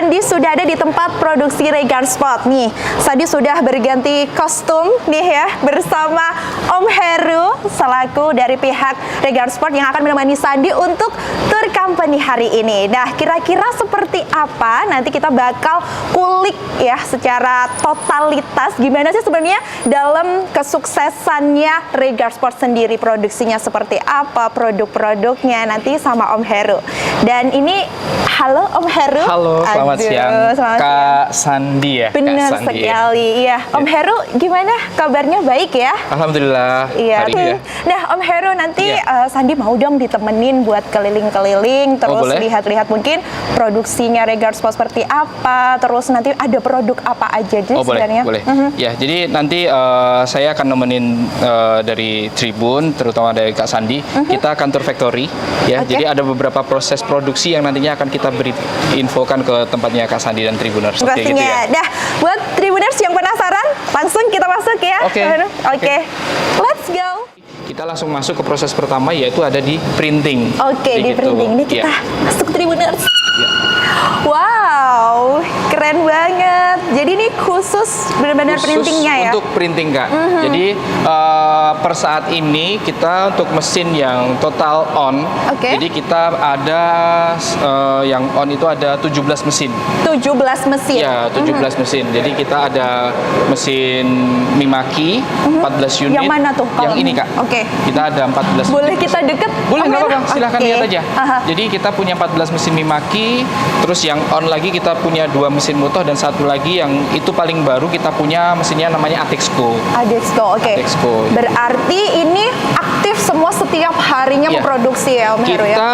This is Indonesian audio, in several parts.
Sandi sudah ada di tempat produksi Regar Sport nih. Sandi sudah berganti kostum nih ya bersama Om Heru selaku dari pihak Regar Sport yang akan menemani Sandi untuk tour company hari ini. Nah, kira-kira seperti apa? Nanti kita bakal kulik ya secara totalitas gimana sih sebenarnya dalam kesuksesannya Regar Sport sendiri, produksinya seperti apa, produk-produknya nanti sama Om Heru. Dan ini halo Om Heru. Halo, selamat siang. Kak Sandi ya. Benar sekali, iya. Om Heru, gimana kabarnya? Baik ya? Alhamdulillah. Iya. Hari ini ya. Nah, Om Heru nanti Sandi mau dong ditemenin buat keliling-keliling, terus lihat-lihat mungkin produksinya Regar Sport seperti apa, terus nanti ada produk apa aja sih sebenarnya? Boleh. Ya, jadi nanti saya akan nemenin dari Tribun, terutama dari Kak Sandi. Kita akan tour factory, ya. Jadi ada beberapa proses produksi yang nantinya akan kita beri infokan ke tempatnya Kak Sandi dan Tribuners. Pastinya. Gitu ya. Nah, buat Tribuners yang penasaran, langsung kita masuk ya. Oke. Let's go. Kita langsung masuk ke proses pertama, yaitu ada di printing. Di printing. Ini kita masuk Tribuners. Wow, keren banget. Jadi ini khusus benar-benar printingnya ya? Untuk printing, Kak. Jadi per saat ini kita untuk mesin yang total on. Jadi kita ada yang on itu ada 17 mesin. 17 mesin? Ya, 17 mesin. Jadi kita ada mesin Mimaki 14 unit. Yang mana tuh? Yang ini, Kak. Kita ada 14 Boleh unit. Kita deket? Boleh, nggak apa-apa. Silahkan lihat aja. Jadi kita punya 14 mesin Mimaki. Terus yang on lagi kita punya 2 mesin Mutoh dan satu lagi yang itu paling baru kita punya mesinnya namanya Atexco. Atexco. Berarti ini aktif semua setiap harinya memproduksi ya Om Heru ya? Kita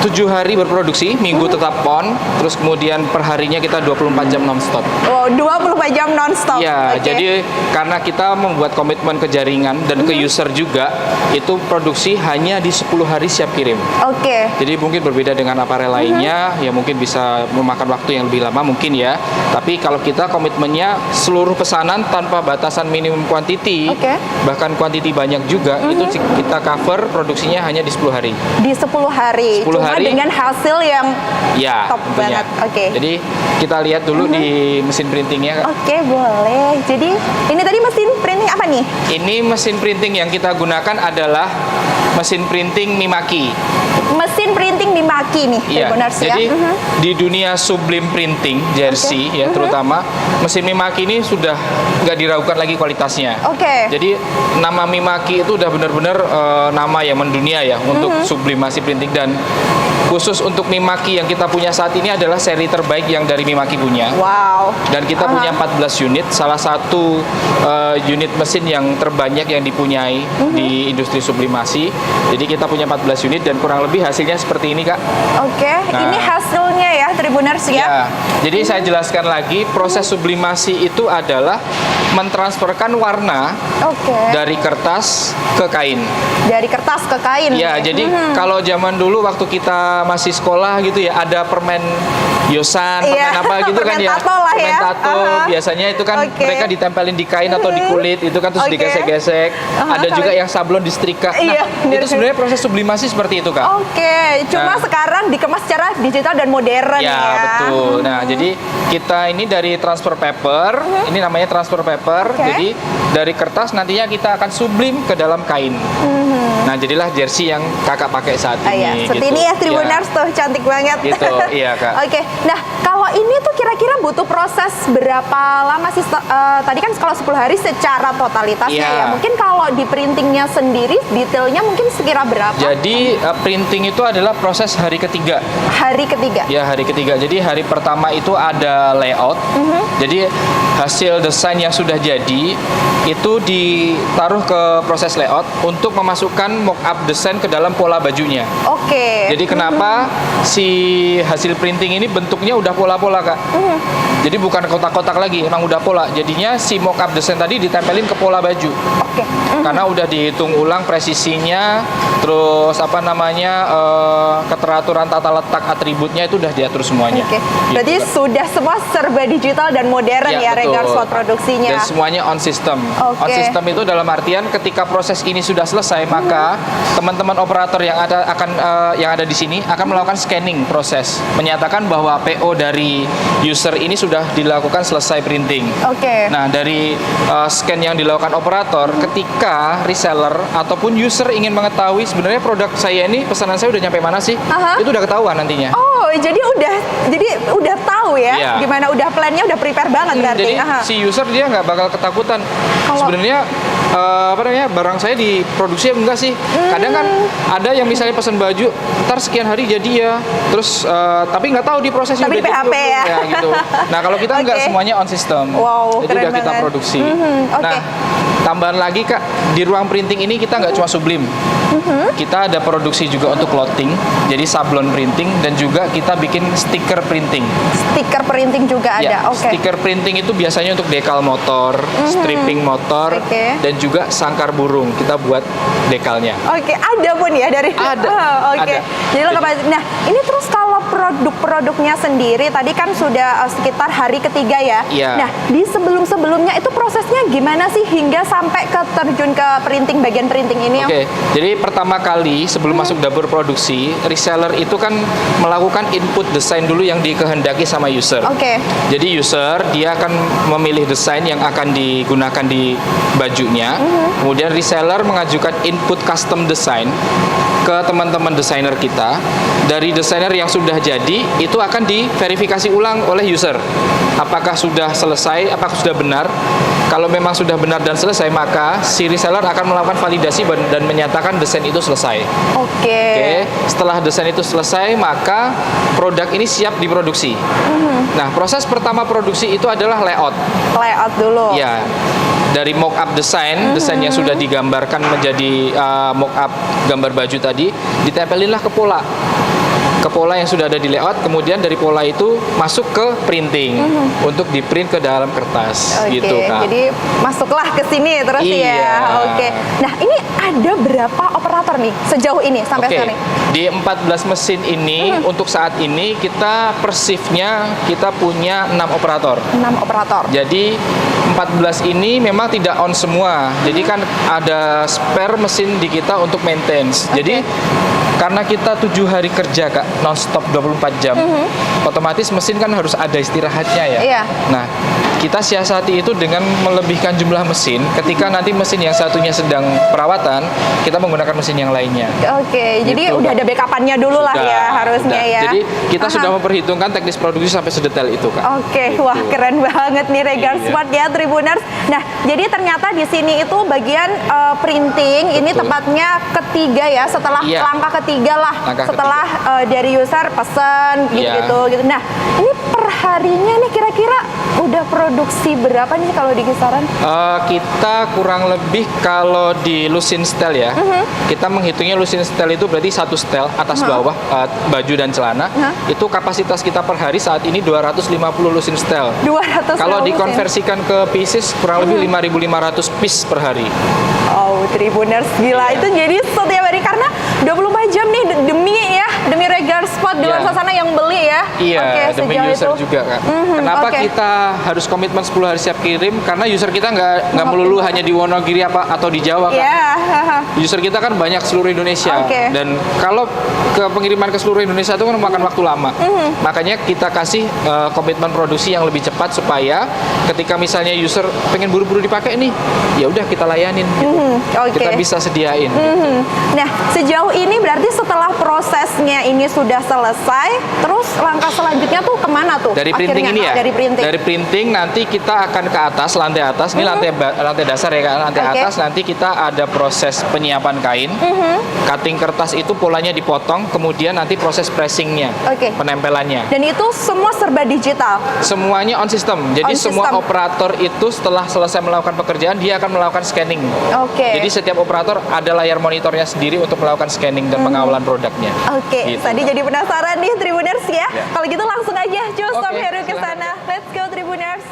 7 hari berproduksi, minggu tetap on, terus kemudian perharinya kita 24 jam non-stop. Wow, 24 jam non-stop? Ya, jadi karena kita membuat komitmen ke jaringan dan ke user juga, itu produksi hanya di 10 hari siap kirim. Jadi mungkin berbeda dengan aparel lainnya, ya mungkin bisa memakan waktu yang lebih lama mungkin ya. Tapi kalau kita komitmennya seluruh pesanan tanpa batasan minimum quantity, bahkan quantity banyak juga, itu kita cover produksinya hanya di 10 hari. Di 10 hari? 10 hari. Dengan hasil yang top banget. Jadi kita lihat dulu di mesin printingnya. Boleh. Jadi ini tadi mesin printing apa nih? Ini mesin printing yang kita gunakan adalah mesin printing Mimaki. Mesin printing Mimaki nih, jadi di dunia sublim printing jersey ya terutama mesin Mimaki ini sudah nggak diragukan lagi kualitasnya. Jadi nama Mimaki itu udah benar-benar nama yang mendunia ya untuk sublimasi printing, dan khusus untuk Mimaki yang kita punya saat ini adalah seri terbaik yang dari Mimaki punya. Dan kita punya 14 unit, salah satu unit mesin yang terbanyak yang dipunyai di industri sublimasi. Jadi kita punya 14 unit dan kurang lebih hasilnya seperti ini, Kak. Ini hasilnya ya Tribuners ya. Jadi saya jelaskan lagi, proses sublimasi itu adalah mentransferkan warna dari kertas ke kain. Dari kertas ke kain? Ya, jadi kalau zaman dulu waktu kita masih sekolah gitu ya, ada permen yosan, permen apa gitu kan ya. Permen tato, biasanya itu kan mereka ditempelin di kain atau di kulit, itu kan terus digesek-gesek. Ada juga yang sablon disetrika. Nah, itu sebenarnya proses sublimasi seperti itu, Kak. Cuma sekarang dikemas secara digital dan modern ya. Betul. Nah, jadi kita ini dari transfer paper, ini namanya transfer paper. Jadi dari kertas nantinya kita akan sublim ke dalam kain. Nah, jadilah jersey yang kakak pakai saat ini. Seperti ini ya Tribuners tuh, cantik banget. Iya, Kak. Nah, kalau ini tuh kira-kira butuh proses berapa lama sih? Tadi kan kalau 10 hari secara totalitasnya ya. Mungkin kalau di printingnya sendiri, detailnya mungkin sekira berapa? Jadi printing itu adalah proses hari ketiga. Hari ketiga? Ya, hari ketiga. Jadi hari pertama itu ada layout. Jadi hasil desain yang sudah jadi itu ditaruh ke proses layout untuk memasukkan mock-up desain ke dalam pola bajunya. Jadi kenapa si hasil printing ini bentuknya udah pola-pola, Kak? Jadi bukan kotak-kotak lagi, emang udah pola. Jadinya si mock-up desain tadi ditempelin ke pola baju. Karena udah dihitung ulang presisinya, terus apa namanya keteraturan tata letak atributnya itu udah diatur semuanya. Berarti sudah semua serba digital dan modern ya Regar Sport produksinya. Dan semuanya on system. On system itu dalam artian ketika proses ini sudah selesai, maka teman-teman operator yang ada di sini akan melakukan scanning proses, menyatakan bahwa PO dari user ini sudah dilakukan selesai printing. Oke. Nah, dari scan yang dilakukan operator, ketika reseller ataupun user ingin mengetahui sebenarnya produk saya ini, pesanan saya udah nyampe mana sih, itu udah ketahuan nantinya. Oh, jadi udah tahu ya, Iya. gimana udah plannya udah prepare banget berarti. Jadi si user dia nggak bakal ketakutan. Sebenarnya barang saya diproduksi enggak sih? Kadang kan ada yang misalnya pesan baju, ntar sekian hari jadi ya, terus tapi nggak tahu di prosesnya Tapi di udah PHP ya. gitu. Nah, kalau kita enggak, Oke. semuanya on system. Wow, jadi keren udah kita banget. produksi. Oke. Nah, tambahan lagi Kak, di ruang printing ini kita nggak cuma sublim. Kita ada produksi juga untuk clothing, jadi sablon printing, dan juga kita bikin stiker printing. Stiker printing juga ada. Ya, Oke. stiker printing itu biasanya untuk dekal motor, stripping motor, Oke. dan juga sangkar burung. Kita buat dekalnya. Oke, ada pun ya dari Ada, Oh, oke. ada. Jadi lengkap aja. Nah, ini terus kalau produk-produknya sendiri tadi kan sudah sekitar hari ketiga ya. Iya. Nah, di sebelum-sebelumnya itu prosesnya gimana sih hingga sampai ke terjun ke printing, bagian printing ini? Oke, jadi pertama kali sebelum masuk dapur produksi, reseller itu kan melakukan input desain dulu yang dikehendaki sama user. Oke. Jadi user dia akan memilih desain yang akan digunakan di bajunya. Kemudian reseller mengajukan input custom design ke teman-teman desainer kita. Dari desainer yang sudah jadi itu akan diverifikasi ulang oleh user. Apakah sudah selesai, apakah sudah benar? Kalau memang sudah benar dan selesai, maka si reseller akan melakukan validasi dan menyatakan desain itu selesai. Oke, setelah desain itu selesai, maka produk ini siap diproduksi. Nah, proses pertama produksi itu adalah layout. Layout dulu. Ya, dari mock up desain, desain yang sudah digambarkan menjadi mock up gambar baju tadi, ditempelinlah ke pola. Ke pola yang sudah ada di layout, kemudian dari pola itu masuk ke printing untuk di-print ke dalam kertas. Oke, Gitu, Kak. jadi masuklah ke sini terus ya. Iya. Oke. Nah, ini ada berapa operator nih sejauh ini sampai Oke, sekarang? di 14 mesin ini untuk saat ini kita per shift-nya kita punya 6 operator. 6 operator. Jadi 14 ini memang tidak on semua. Jadi kan ada spare mesin di kita untuk maintenance. Jadi karena kita 7 hari kerja Kak, non-stop 24 jam. Otomatis mesin kan harus ada istirahatnya ya. Iya. Nah, kita siasati itu dengan melebihkan jumlah mesin. Ketika nanti mesin yang satunya sedang perawatan, kita menggunakan mesin yang lainnya. Oke, jadi Gitu, udah Kak. ada backup-annya dulu lah Sudah, ya harusnya sudah. ya. Jadi kita Aha. sudah memperhitungkan teknis produksi sampai sedetail itu Kak. Oke, Gitu. wah keren banget nih Regar Iya. Sport ya Tribuners. Nah, jadi ternyata di sini itu bagian printing ini Betul. tepatnya ketiga ya, setelah Iya. langkah ketiga lah, Langkah setelah dari user pesan Iya. gitu. Nah, ini per harinya nih kira-kira udah produksi berapa nih kalau di kisaran? Kita kurang lebih kalau di Lucin Style ya, kita menghitungnya Lucin Style itu berarti satu style atas bawah baju dan celana. Itu kapasitas kita per hari saat ini 250 Lucin Style. 200. Kalau dikonversikan ke pieces kurang lebih 5.500 piece per hari. Oh, Tribuners gila. Iya. Itu jadi setiap hari karena 24 jam nih demi Regar Sport di luar Iya. sana yang beli ya. Iya, Oke, demi sejauh user itu. juga kan. Kenapa oke. kita harus komitmen 10 hari siap kirim? Karena user kita nggak melulu hanya di Wonogiri atau di Jawa kan. Iya. User kita kan banyak seluruh Indonesia. Oke. Dan kalau ke pengiriman ke seluruh Indonesia itu kan memakan waktu lama. Makanya kita kasih komitmen produksi yang lebih cepat supaya ketika misalnya user pengen buru-buru dipakai nih, ya udah kita layanin. Gitu. Oke. Kita bisa sediain. Nah, sejauh ini berarti setelah prosesnya ini sudah selesai, terus langkah selanjutnya tuh kemana tuh? Dari printing akhirnya? ini ya. Dari printing. Dari printing nanti kita akan ke atas, lantai atas. Ini lantai dasar ya kan. Lantai Oke. atas nanti kita ada proses penyiapan kain. Cutting kertas itu polanya dipotong, kemudian nanti proses pressingnya, Oke. penempelannya. Dan itu semua serba digital. Semuanya on system. Jadi On semua system. operator itu setelah selesai melakukan pekerjaan dia akan melakukan scanning. Oke. Jadi setiap operator ada layar monitornya sendiri untuk melakukan scanning dan pengawalan produknya. Oke, Gitu, tadi Kak. jadi penasaran nih Tribuners ya. Kalau gitu langsung aja cus Om Oke, Heru ke silakan. sana. Let's go Tribuners.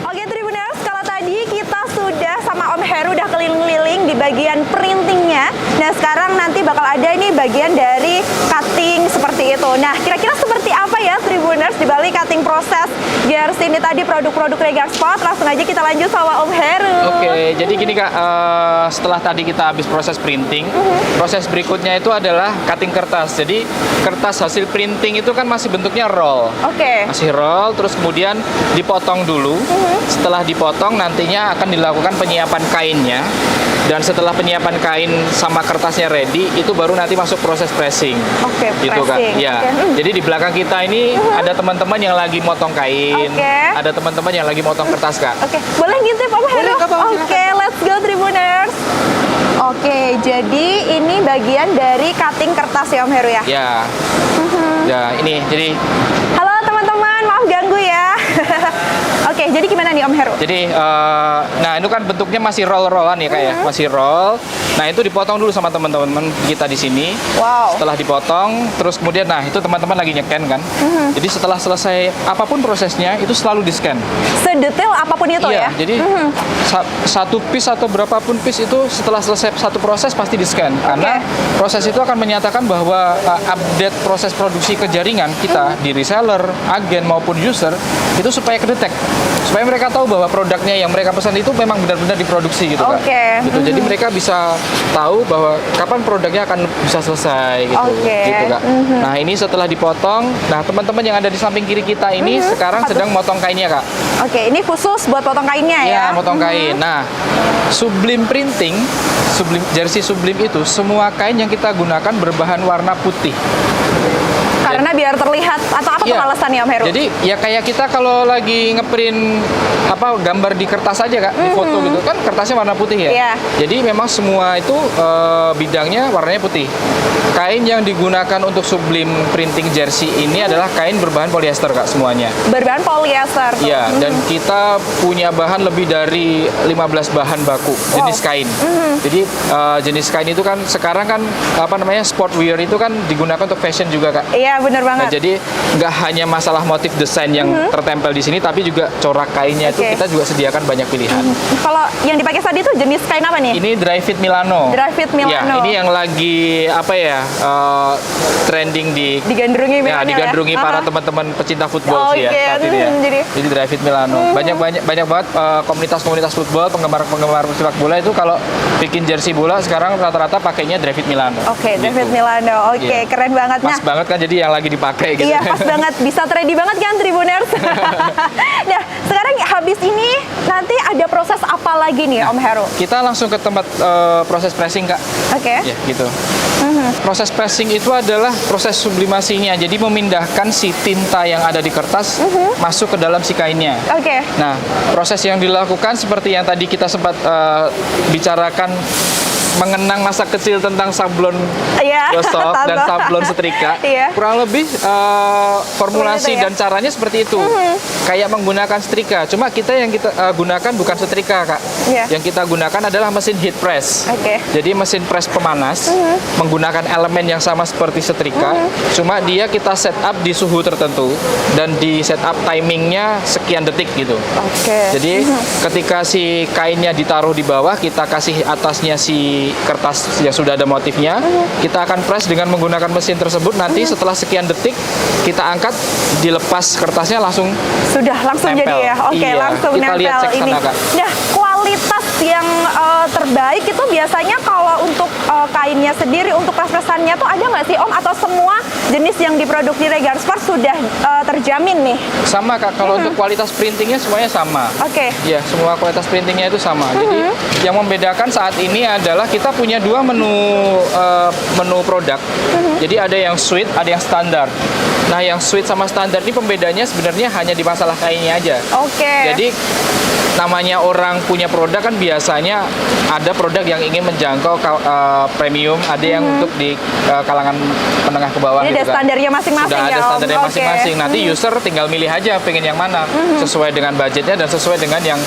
Oke Tribuners, kalau tadi kita sudah sama Om Heru udah keliling-keliling di bagian printingnya. Nah sekarang nanti bakal ada nih bagian dari cutting seperti itu. Nah kira-kira seperti apa ya Tribuners di balik cutting proses jersey ini tadi produk-produk Regar Sport, langsung aja kita lanjut sama Om Heru. Oke, jadi gini Kak, setelah tadi kita habis proses printing, proses berikutnya itu adalah cutting kertas. Jadi kertas hasil printing itu kan masih bentuknya roll. Oke. Masih roll, terus kemudian dipotong dulu. Setelah dipotong nantinya akan dilakukan penyiapan kainnya. Dan setelah penyiapan kain sama kertasnya ready, itu baru nanti masuk proses pressing. Oke, gitu pressing. Kak. Ya. Oke. Jadi di belakang kita ini ada teman-teman yang lagi motong kain, Oke. ada teman-teman yang lagi motong kertas Kak. Oke, boleh ngintip Om Heru? Boleh, nggak apa-apa, silakan. Oke, let's go Tribuners. Oke, jadi ini bagian dari cutting kertas ya Om Heru ya? Ya. Ya, ini jadi Halo teman-teman, maaf ganggu ya. Oke, jadi gimana nih Om Heru? Jadi, nah itu kan bentuknya masih roll-rollan ya Kak ya, masih roll. Nah itu dipotong dulu sama teman-teman kita di sini. Wow. Setelah dipotong, terus kemudian, nah itu teman-teman lagi nyeken kan. Jadi setelah selesai apapun prosesnya, itu selalu di scan. Sedetail apapun itu Iya, ya? jadi satu piece atau berapapun piece itu setelah selesai satu proses pasti di scan. Karena proses itu akan menyatakan bahwa update proses produksi ke jaringan kita di reseller, agen maupun user itu supaya kedetek, supaya mereka tahu bahwa produknya yang mereka pesan itu memang benar-benar diproduksi gitu Kak. Oke. Gitu. Jadi mereka bisa tahu bahwa kapan produknya akan bisa selesai gitu. Oke. Gitu Kak. Nah, ini setelah dipotong, nah teman-teman yang ada di samping kiri kita ini sekarang sedang motong kainnya Kak. Oke, ini khusus buat potong kainnya ya? Ya, motong kain. Nah, Sublime Printing, jersey Sublime itu semua kain yang kita gunakan berbahan warna putih. Karena biar terlihat, atau apa tuh Iya. alasannya Om Heru? Jadi ya kayak kita kalau lagi ngeprint gambar di kertas aja Kak, di foto gitu kan kertasnya warna putih ya. Iya. Jadi memang semua itu bidangnya warnanya putih. Kain yang digunakan untuk Sublime Printing jersey ini adalah kain berbahan polyester Kak semuanya. Berbahan polyester tuh. Iya, dan kita punya bahan lebih dari 15 bahan baku jenis kain. Jadi jenis kain itu kan sekarang kan sportwear itu kan digunakan untuk fashion juga Kak. Iya, bener Nah, banget. jadi nggak hanya masalah motif desain yang tertempel di sini, tapi juga corak kainnya itu Oke. kita juga sediakan banyak pilihan. Kalau yang dipakai tadi itu jenis kain apa nih? Ini Dry Fit Milano. Dry Fit Milano. Ya, ini yang lagi trending Digandrungi ya, Milano digandrungi ya? para Aha. teman-teman pecinta football sih ya Oke, saat ini ya. jadi- Dry Fit Milano. Banyak banget komunitas-komunitas football, penggemar sepak bola itu kalau bikin jersey bola sekarang rata-rata pakainya Dry Fit Milano. Oke, Dry Gitu. Fit Milano. Oke, Iya. keren banget. Pas banget kan jadi yang lagi dipakai gitu. Iya, pas banget. Bisa trendy banget kan Tribuners? Nah, sekarang habis ini nanti ada proses apa lagi nih Om Heru? Kita langsung ke tempat proses pressing Kak. Oke. Ya, gitu. Proses pressing itu adalah proses sublimasinya. Jadi memindahkan si tinta yang ada di kertas masuk ke dalam si kainnya. Oke. Nah, proses yang dilakukan seperti yang tadi kita sempat bicarakan mengenang masa kecil tentang sablon Iya. gosok dan Tante. sablon setrika. Iya. Kurang lebih formulasi Seperti itu ya? dan caranya seperti itu. Kayak menggunakan setrika. Cuma kita yang kita gunakan bukan setrika, Kak. Iya. Yang kita gunakan adalah mesin heat press. Oke. Jadi mesin press pemanas menggunakan elemen yang sama seperti setrika. Cuma dia kita set up di suhu tertentu dan di set up timingnya sekian detik gitu. Oke. Jadi ketika si kainnya ditaruh di bawah, kita kasih atasnya si kertas yang sudah ada motifnya, kita akan press dengan menggunakan mesin tersebut. Nanti setelah sekian detik kita angkat, dilepas kertasnya langsung Sudah langsung nempel. jadi ya. Oke, Iya, langsung kita lihat nempel cek ini. sana, Kak. Nah, kualitas yang terbaik itu biasanya kalau untuk kainnya sendiri, untuk press-pressannya tuh ada nggak sih Om? Atau semua jenis yang diproduksi Regar Sport sudah terjamin nih? sama Kak. Kalau untuk kualitas printingnya semuanya sama. Oke. Ya, semua kualitas printingnya itu sama. Jadi yang membedakan saat ini adalah kita punya dua menu produk. Jadi ada yang suite, ada yang standar. Nah, yang suite sama standar ini pembedanya sebenarnya hanya di masalah kainnya aja. Oke. Jadi namanya orang punya produk kan biasanya ada produk yang ingin menjangkau premium, ada yang untuk di kalangan menengah ke bawah. Ini ada gitu kan. standarnya masing-masing Sudah ya, ada Om? standarnya Oke. masing-masing. Nanti user tinggal milih aja pengen yang mana sesuai dengan budgetnya dan sesuai dengan yang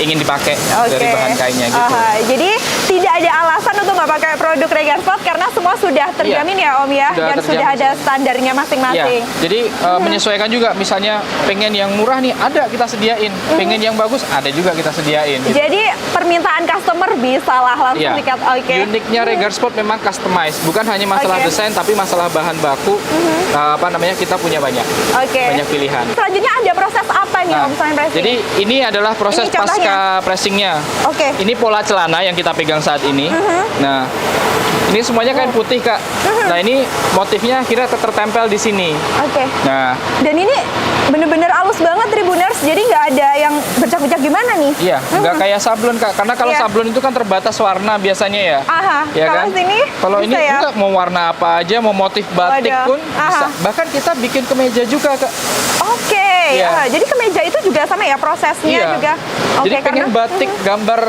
ingin dipakai dari bahan kainnya gitu. Aha, jadi tidak ada alasan untuk nggak pakai produk Regar Sport karena semua sudah terjamin ya Om ya, sudah dan terjamin sudah ada semua. standarnya masing-masing. Jadi menyesuaikan juga, misalnya pengen yang murah nih, ada kita sediain. Pengen yang bagus, ada juga kita sediain. Gitu. Jadi permintaan customer bisa lah langsung Iya. dikat. Oke. Uniknya Regar Sport memang customize, bukan hanya masalah desain tapi masalah bahan baku. Kita punya banyak pilihan. Selanjutnya ada proses apa nih Om selain pressing? Jadi ini adalah proses Ini contohnya. pasca pressingnya. Oke. Ini pola celana yang kita pegang saat ini. Nah, ini semuanya kain putih Kak. Nah, ini motifnya akhirnya tertempel di sini. Oke. Nah, Dan ini bener-bener halus banget Tribuners, jadi nggak ada yang bercak-bercak gimana nih? iya, nggak kayak sablon Kak. Karena kalau Iya. sablon itu kan terbatas warna biasanya ya. Aha, Ya kalau kan? sini Kalau ini bisa ya? juga mau warna apa aja, mau motif batik Waduh. pun bisa. Bahkan kita bikin kemeja juga Kak. Oke, Iya. jadi kemeja itu juga sama ya prosesnya juga. Oke, Jadi pengen batik gambar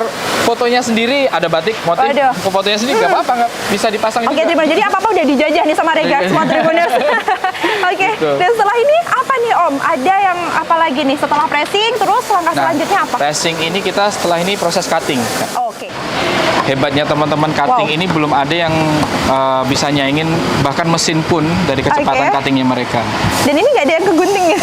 fotonya sendiri, ada batik motif Waduh. fotonya sendiri nggak apa-apa, nggak bisa dipasang Oke, juga. Tribuners, jadi apa-apa udah dijajah nih sama Regar Sport Tribuners. Oke, Betul. dan setelah ini apa nih Om? Ada yang apa lagi nih setelah pressing, terus langkah selanjutnya apa? Pressing ini kita setelah ini proses cutting. Oke. Hebatnya teman-teman cutting Wow. ini belum ada yang bisa nyaingin bahkan mesin pun dari kecepatan Oke. cuttingnya mereka. Dan ini nggak ada yang kegunting ya?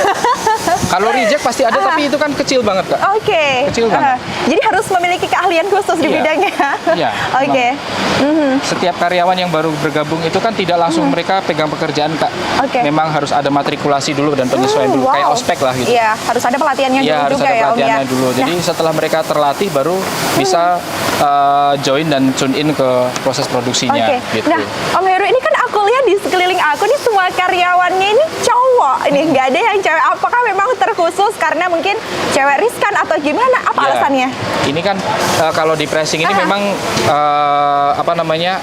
Kalau reject pasti ada, tapi itu kan kecil banget Kak. Oke. Kecil banget. Jadi harus memiliki keahlian khusus di Iya. bidangnya. Iya, Oke. Setiap karyawan yang baru bergabung itu kan tidak langsung mereka pegang pekerjaan Kak. Oke. Memang harus ada matrikulasi dulu dan penyesuaian dulu, kayak Wow. ospek lah gitu. Iya, harus ada pelatihannya Iya, dulu harus juga ada ya Om ya. pelatihannya dulu. Jadi setelah mereka terlatih baru bisa join dan tune in ke proses produksinya. Oke. Gitu. Nah, Om Heru ini kan aku lihat di sekeliling aku nih semua karyawannya ini cowok. Ini nggak ada yang cewek. Apakah memang terkhusus karena mungkin cewek riskan atau gimana? Apa Ya, alasannya? Ini kan kalau di pressing ini memang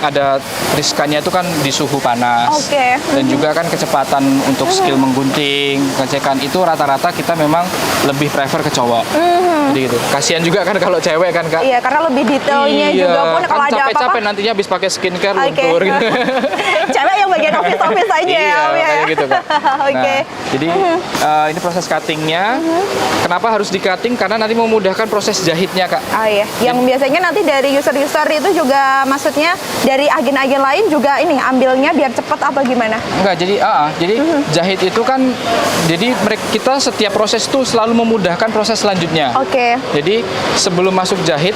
ada riskannya itu kan di suhu panas. Oke. Dan juga kan kecepatan untuk skill menggunting, pengecekan itu rata-rata kita memang lebih prefer ke cowok. Jadi gitu. Kasihan juga kan kalau cewek kan Kak. Iya, karena lebih detailnya Iya, juga pun kan kalau ada apa-apa. capek-capek nantinya habis pakai skincare Oke. luntur gitu. Cewek yang bagian office aja Iya, ya Om ya. kayak gitu Kak. Oke. Nah, jadi ini proses cuttingnya. Kenapa harus di cutting? Karena nanti memudahkan proses jahitnya Kak. Oh iya, yang biasanya nanti dari user-user itu juga maksudnya dari agen-agen lain juga ini ambilnya biar cepet apa gimana? Enggak, jadi jahit itu kan, jadi kita setiap proses itu selalu memudahkan proses selanjutnya. Oke. Jadi sebelum masuk jahit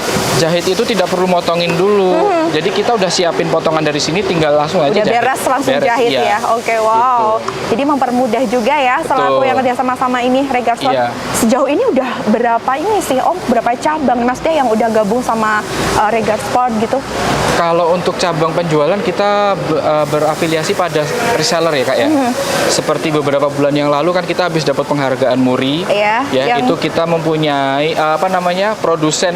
itu tidak perlu motongin dulu. Jadi kita udah siapin potongan dari sini, tinggal langsung aja Udah jahit. beres langsung Beres, jahit iya. ya. Oke, wow. Jadi mempermudah juga ya selaku Betul. yang kerja sama-sama ini Regar Sport. Iya. Sejauh ini udah berapa ini sih Om? Berapa cabang maksudnya yang udah gabung sama Regar Sport gitu? Kalau untuk cabang penjualan kita berafiliasi pada reseller ya Kak ya. Seperti beberapa bulan yang lalu kan kita habis dapat penghargaan MURI. Iya, Ya, yang- itu kita mempunyai produsen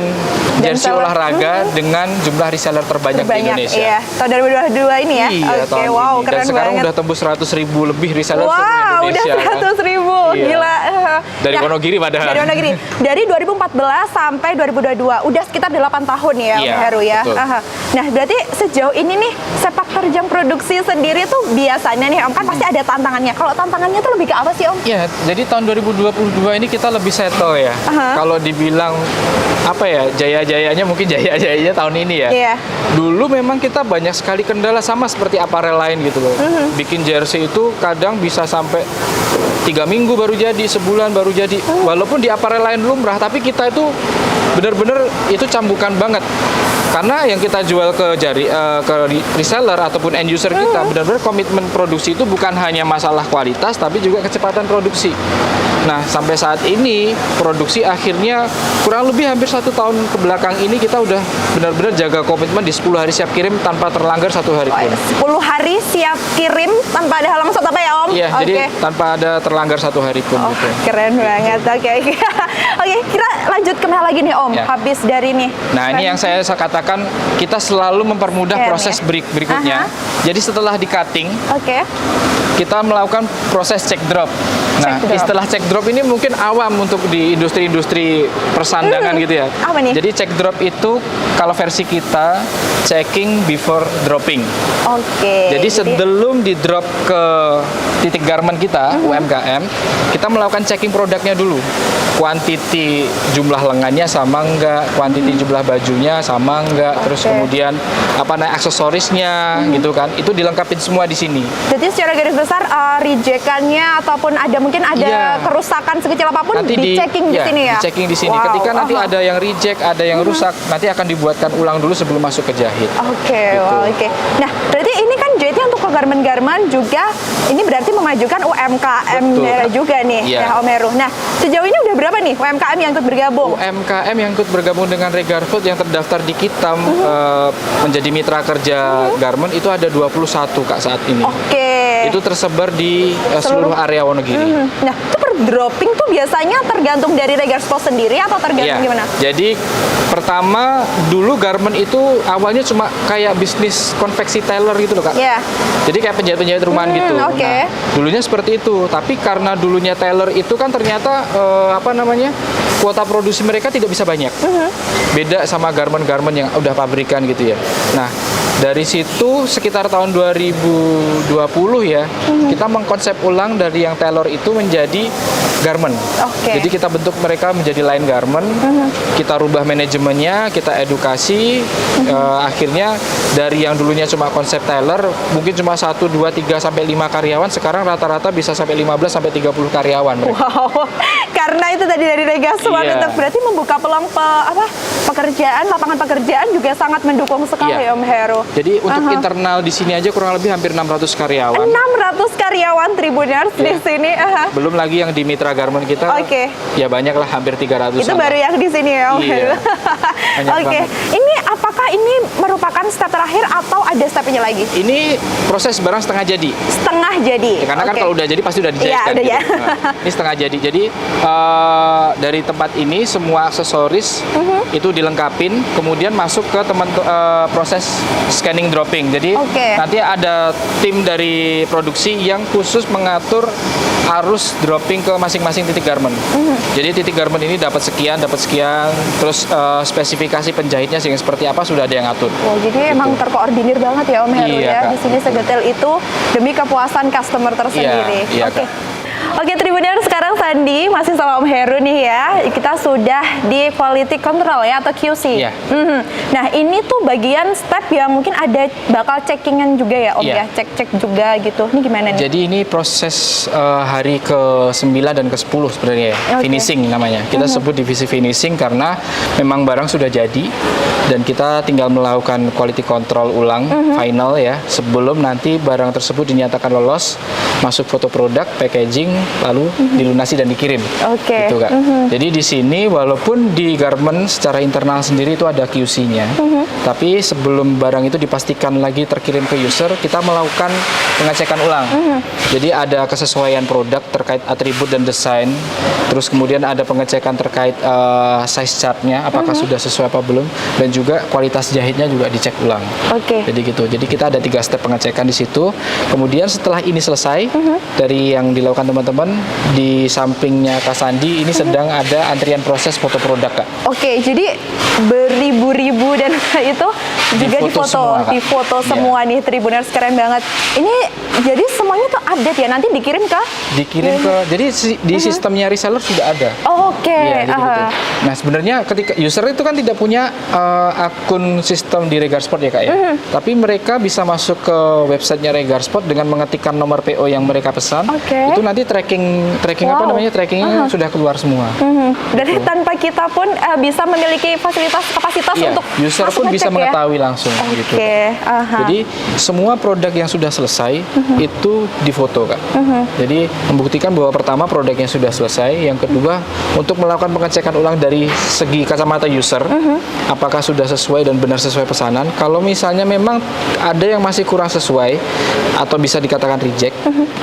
jersey seller. olahraga dengan jumlah reseller terbanyak di Indonesia. Iya. Tahun 2022 ini ya. Iya, Oke, tahun wow, ini. Dan keren sekarang banget. udah tembus 100.000 lebih reseller seluruh Wow, udah Indonesia. 100.000, Iya. gila. Dari Wonogiri padahal. Dari Wonogiri. Dari 2014 sampai 2022, udah sekitar 8 tahun ya, Om Iya, Heru ya. betul. Aha. Nah, berarti sejauh ini nih sepak terjang produksi sendiri tuh biasanya nih Om kan pasti ada tantangannya. Kalau tantangannya tuh lebih ke apa sih Om? Ya, jadi tahun 2022 ini kita lebih settle ya. Aha. Kalau dibilang apa ya, jaya-jayanya mungkin jaya-jayanya tahun ini ya. Iya. Dulu memang kita banyak sekali kendala sama seperti aparel lain gitu loh. Bikin jersey itu kadang bisa sampai 3 minggu baru jadi, sebulan baru jadi. Walaupun di aparel lain lumrah, tapi kita itu benar-benar itu cambukan banget. Karena yang kita jual ke reseller ataupun end user kita, benar-benar komitmen produksi itu bukan hanya masalah kualitas, tapi juga kecepatan produksi. Nah, sampai saat ini produksi akhirnya kurang lebih hampir 1 tahun ke belakang ini kita udah benar-benar jaga komitmen di 10 hari siap kirim tanpa terlanggar 1 hari pun. 10 hari siap kirim tanpa ada halang maksud apa ya Om? Iya, Oke. jadi tanpa ada terlanggar 1 hari pun Oh, gitu. keren banget. Oke. Oke, kita lanjut kemana lagi nih Om? Ya. Habis dari nih. Nah, ini yang saya katakan, kita selalu mempermudah Keren, proses ya. berikutnya. Aha. Jadi setelah di cutting, Oke. kita melakukan proses check drop. Nah, Check drop. istilah check drop ini mungkin awam untuk di industri-industri persandangan gitu ya. Apa nih? Jadi check drop itu kalau versi kita checking before dropping. Oke. Jadi sebelum di drop ke titik garment kita, UMKM, kita melakukan checking produknya dulu. Kuantiti jumlah lengannya sama enggak, kuantiti jumlah bajunya sama enggak, terus Oke. kemudian aksesorisnya gitu kan. Itu dilengkapin semua di sini. Jadi secara garis besar rejekannya ataupun mungkin ada Iya. kerusakan sekecil apapun Nanti dicek-checking di sini ya. Dicekking di sini. Wow, Ketika nanti aha. ada yang reject, ada yang rusak, nanti akan dibuatkan ulang dulu sebelum masuk ke jahit. Oke, Gitu. wah, oke. Nah, berarti ini kan jahitnya untuk ke garment-garment juga, ini berarti memajukan UMKM Betul. daerah juga nih, Iya. ya Om Heru. Nah, sejauh ini udah berapa nih UMKM yang ikut bergabung? UMKM yang ikut bergabung dengan Regar Food yang terdaftar di Kitam menjadi mitra kerja garment itu ada 21 Kak saat ini. Oke. Itu tersebar di seluruh area Wonogiri. Nah, itu per dropping tuh biasanya tergantung dari Regar Sport sendiri atau tergantung Iya. gimana? Jadi pertama dulu garment itu awalnya cuma kayak bisnis konveksi tailor gitu loh Kak. Iya. Jadi kayak penjahit-penjahit rumahan gitu. Oke. Nah, dulunya seperti itu. Tapi karena dulunya tailor itu kan ternyata kuota produksi mereka tidak bisa banyak. Beda sama garment-garment yang udah pabrikan gitu ya. Nah, dari situ sekitar tahun 2020 ya, kita mengkonsep ulang dari yang tailor itu menjadi garment. Oke. Jadi kita bentuk mereka menjadi line garment, kita rubah manajemennya, kita edukasi, akhirnya dari yang dulunya cuma konsep tailor, mungkin cuma 1, 2, 3, sampai 5 karyawan, sekarang rata-rata bisa sampai 15 sampai 30 karyawan. mereka. Wow, karena itu tadi dari Regar Sport Iya. untuk berarti membuka peluang pekerjaan, lapangan pekerjaan juga sangat mendukung sekali Iya. Om Heru. Jadi untuk Aha. internal di sini aja kurang lebih hampir 600 karyawan. 600 karyawan Tribuners di Iya. sini. Aha. Belum lagi yang di mitra garment kita. Oke. Ya banyak lah, hampir 300. Itu baru yang di sini ya Om Iya. Heru. Banyak Oke, banget. ini apakah ini merupakan step terakhir atau ada stepnya lagi? Ini proses barang setengah jadi. Setengah jadi. Ya, karena kan Oke. kalau udah jadi pasti udah dijahit Iya, kan udah gitu. ya. Nah, ini setengah jadi. Jadi dari tempat ini semua aksesoris itu dilengkapin, kemudian masuk ke proses scanning dropping. Jadi Oke. nanti ada tim dari produksi yang khusus mengatur arus dropping ke masing-masing titik garment. Jadi titik garment ini dapat sekian, terus spesifikasi penjahitnya sehingga seperti apa sudah ada yang ngatur. Wah, jadi emang terkoordinir banget ya Om Heru Iya, ya. Kak. Di sini sedetail itu demi kepuasan customer tersendiri. Iya, Oke. Kak. Oke, Tribuners, sekarang Sandi masih sama Om Heru nih ya. Kita sudah di quality control ya atau QC. Iya. Nah, ini tuh bagian step yang mungkin ada bakal checkingan juga ya Om Iya. ya. Cek-cek juga gitu. Ini gimana nih? Jadi ini proses hari ke-9 dan ke-10 sebenarnya ya. Oke. Finishing namanya. Kita sebut divisi finishing karena memang barang sudah jadi dan kita tinggal melakukan quality control ulang final ya sebelum nanti barang tersebut dinyatakan lolos, masuk foto produk, packaging, lalu dilunasi dan dikirim. Oke. Gitu, Kak. Jadi di sini walaupun di garment secara internal sendiri itu ada QC-nya, tapi sebelum barang itu dipastikan lagi terkirim ke user, kita melakukan pengecekan ulang. Jadi ada kesesuaian produk terkait atribut dan desain, terus kemudian ada pengecekan terkait size chart-nya, apakah sudah sesuai apa belum, dan juga kualitas jahitnya juga dicek ulang. Oke. Jadi gitu. Jadi kita ada 3 step pengecekan di situ. Kemudian setelah ini selesai dari yang dilakukan teman-teman di sampingnya Kak Sandi ini sedang ada antrian proses foto produk Kak. Oke, jadi beribu-ribu dan itu juga Difoto semua, Kak. difoto Iya. semua nih Tribuners, keren banget. Ini jadi semuanya tuh update ya, nanti dikirim ke? Dikirim ke jadi di sistemnya reseller sudah ada. Oke. Iya, jadi aha. gitu. Nah sebenarnya ketika user itu kan tidak punya akun sistem di Regar Sport ya Kak ya. Tapi mereka bisa masuk ke websitenya Regar Sport dengan mengetikkan nomor PO yang mereka pesan. Oke. Itu nanti tracking apa Wow. namanya trackingnya sudah keluar semua. Dan tanpa kita pun bisa memiliki kapasitas Iya, untuk user masuk pun bisa ngecek ya? mengetahui langsung gitu. Oke, aha. Jadi semua produk yang sudah selesai itu difoto Kak. Jadi membuktikan bahwa pertama produknya sudah selesai, yang kedua untuk melakukan pengecekan ulang dari segi kacamata user, apakah sudah sesuai dan benar sesuai pesanan. Kalau misalnya memang ada yang masih kurang sesuai atau bisa dikatakan reject,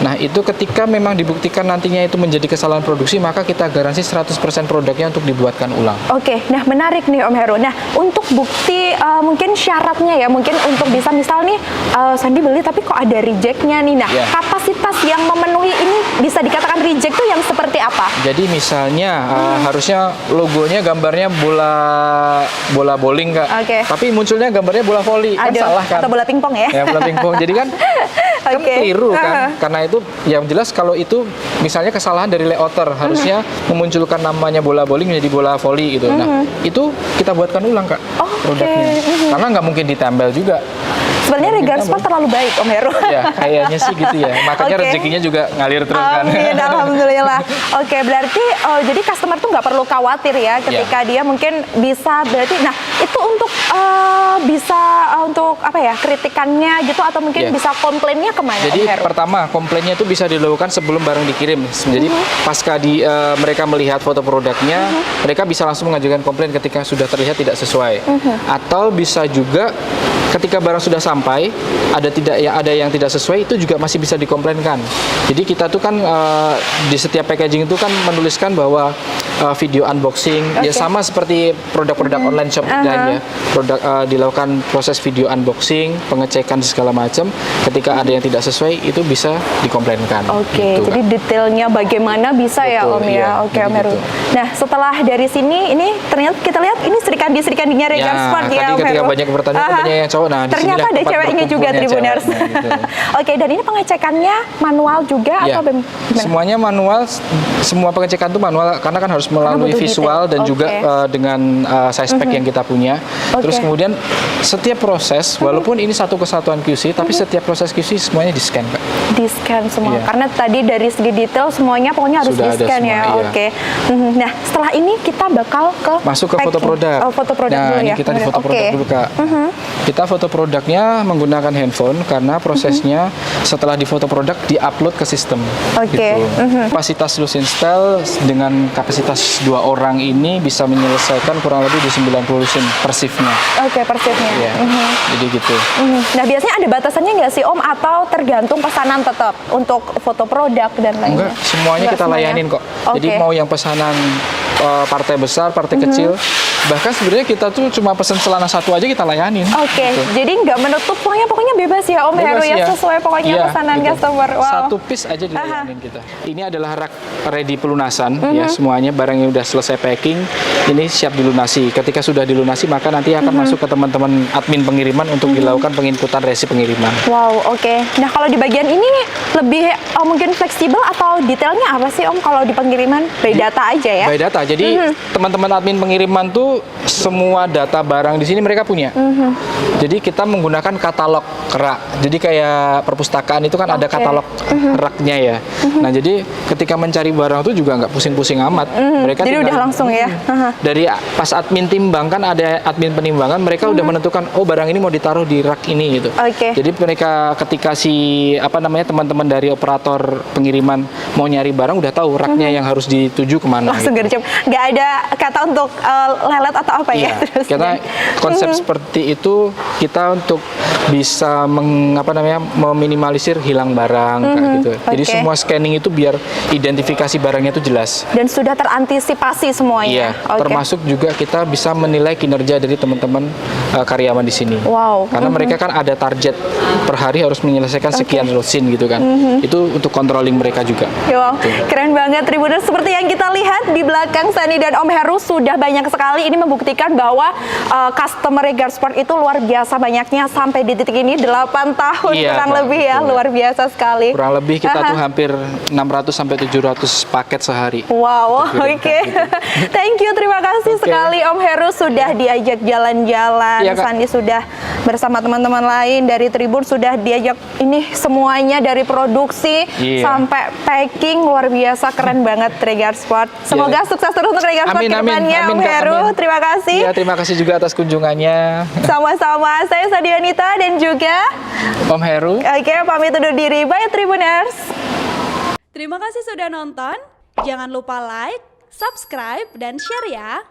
nah itu ketika memang dibuktikan nantinya itu menjadi kesalahan produksi, maka kita garansi 100% produknya untuk dibuatkan ulang. Oke, nah menarik nih Om Heru. Nah, Nah, untuk bukti mungkin syaratnya ya, mungkin untuk bisa misal nih Sandi beli tapi kok ada rejectnya nih. Nah, kapasitas yang memenuhi ini bisa dikatakan reject tuh yang seperti apa? Jadi misalnya harusnya logonya gambarnya bola bowling Kak. Tapi munculnya gambarnya bola voli. Kan salah kan? Atau bola pingpong ya? Ya, bola pingpong. Jadi kan kan keliru kan. Karena itu yang jelas kalau itu misalnya kesalahan dari layouter, harusnya memunculkan namanya bola bowling menjadi bola voli gitu. Nah, itu kita buatkan ulang Kak produknya. Karena nggak mungkin ditempel juga. Sebenarnya Regar Sport terlalu baik Om Heru. Ya, kayaknya sih gitu ya. Makanya rezekinya juga ngalir terus kan. Amin, alhamdulillah. Oke, berarti jadi customer tuh nggak perlu khawatir ya ketika dia mungkin bisa berarti. Nah, itu untuk bisa untuk apa ya, kritikannya gitu atau mungkin bisa komplainnya kemana? Jadi Om Heru? pertama komplainnya itu bisa dilakukan sebelum barang dikirim. Jadi pasca mereka melihat foto produknya, mereka bisa langsung mengajukan komplain ketika sudah terlihat tidak sesuai. Atau bisa juga ketika barang sudah sampai ada yang tidak sesuai, itu juga masih bisa dikomplainkan. Jadi kita tuh kan di setiap packaging itu kan menuliskan bahwa video unboxing ya sama seperti produk-produk online shop lainnya. Dilakukan proses video unboxing, pengecekan segala macam. Ketika ada yang tidak sesuai itu bisa dikomplainkan. Gitu, jadi detailnya bagaimana bisa ya Om ya. Oke Om Heru. Nah, setelah dari sini ini ternyata kita lihat ini serikandi-serikandinya Regar Sport ya Om Heru. Ketika banyak pertanyaan banyak yang cowok. Nah, ternyata ada ceweknya juga Tribuners. Gitu. Oke, dan ini pengecekannya manual juga atau gimana? Semuanya manual, semua pengecekan itu manual karena kan harus melalui visual dan juga dengan size pack yang kita punya. Terus kemudian setiap proses, walaupun ini satu kesatuan QC, tapi setiap proses QC semuanya di-scan Kak. Di-scan semua, karena tadi dari segi detail semuanya pokoknya harus di-scan ya. Nah, setelah ini kita bakal masuk ke foto produk. Foto produk dulu ini ya. kita di foto produk dulu Kak. Kita foto produknya menggunakan handphone karena prosesnya setelah di foto produk di-upload ke sistem. Gitu. Kapasitas Lucene Style dengan kapasitas 2 orang ini bisa menyelesaikan kurang lebih di 90 lucene per shift-nya. Per shift-nya. Jadi gitu. Nah, biasanya ada batasannya nggak sih Om atau tergantung pesanan tetap untuk foto produk dan lainnya? Enggak, semuanya kita layanin kok. Jadi mau yang pesanan partai besar, partai kecil, bahkan sebenarnya kita tuh cuma pesan celana satu aja kita layanin. Gitu. Jadi nggak menutup pokoknya bebas ya Om Heru ya, sesuai pokoknya pesanan customer. Satu piece aja dilayanin kita. Ini adalah rak ready pelunasan ya, semuanya barangnya udah selesai packing, ini siap dilunasi. Ketika sudah dilunasi maka nanti akan masuk ke teman-teman admin pengiriman untuk dilakukan penginputan resi pengiriman. Nah, kalau di bagian ini lebih mungkin fleksibel atau detailnya apa sih Om kalau di pengiriman? By data aja ya? By data. Jadi teman-teman admin pengiriman tuh semua data barang di sini mereka punya. Jadi kita menggunakan katalog rak. Jadi kayak perpustakaan itu kan ada katalog raknya ya. Nah, jadi ketika mencari barang itu juga nggak pusing-pusing amat. Mereka jadi udah langsung ya. Dari pas admin timbang kan ada admin penimbangan, mereka udah menentukan barang ini mau ditaruh di rak ini gitu. Jadi mereka ketika teman-teman dari operator pengiriman mau nyari barang udah tahu raknya yang harus dituju kemana. Langsung gercep. Nggak ada kata untuk lelet atau apa ya? Karena konsep seperti itu kita untuk bisa meminimalisir hilang barang kayak gitu. Jadi semua scanning itu biar identifikasi barangnya itu jelas. Dan sudah terantisipasi semuanya. Termasuk juga kita bisa menilai kinerja dari teman-teman karyawan di sini. Karena mereka kan ada target per hari harus menyelesaikan sekian lucene gitu kan. Itu untuk controlling mereka juga. Keren banget Tribuners. Seperti yang kita lihat di belakang Sandi dan Om Heru sudah banyak sekali. Ini membuktikan bahwa customer Regar Sport itu luar biasa banyaknya sampai di titik ini 8 tahun kurang lebih ya. Luar biasa sekali. Kurang lebih kita tuh hampir 600 sampai 700 paket sehari. Thank you, terima kasih sekali Om Heru sudah diajak jalan-jalan. Sandi sudah bersama teman-teman lain dari Tribun sudah diajak ini semuanya dari produksi sampai packing, luar biasa keren banget Regar Sport. Semoga sukses terus untuk Regar Sport ke depannya Om Heru. Terima kasih. Terima kasih juga atas kunjungannya. Sama-sama. Saya Sadianita dan juga Om Heru. Pamit undur diri. Bye Tribuners. Terima kasih sudah nonton. Jangan lupa like, subscribe, dan share ya.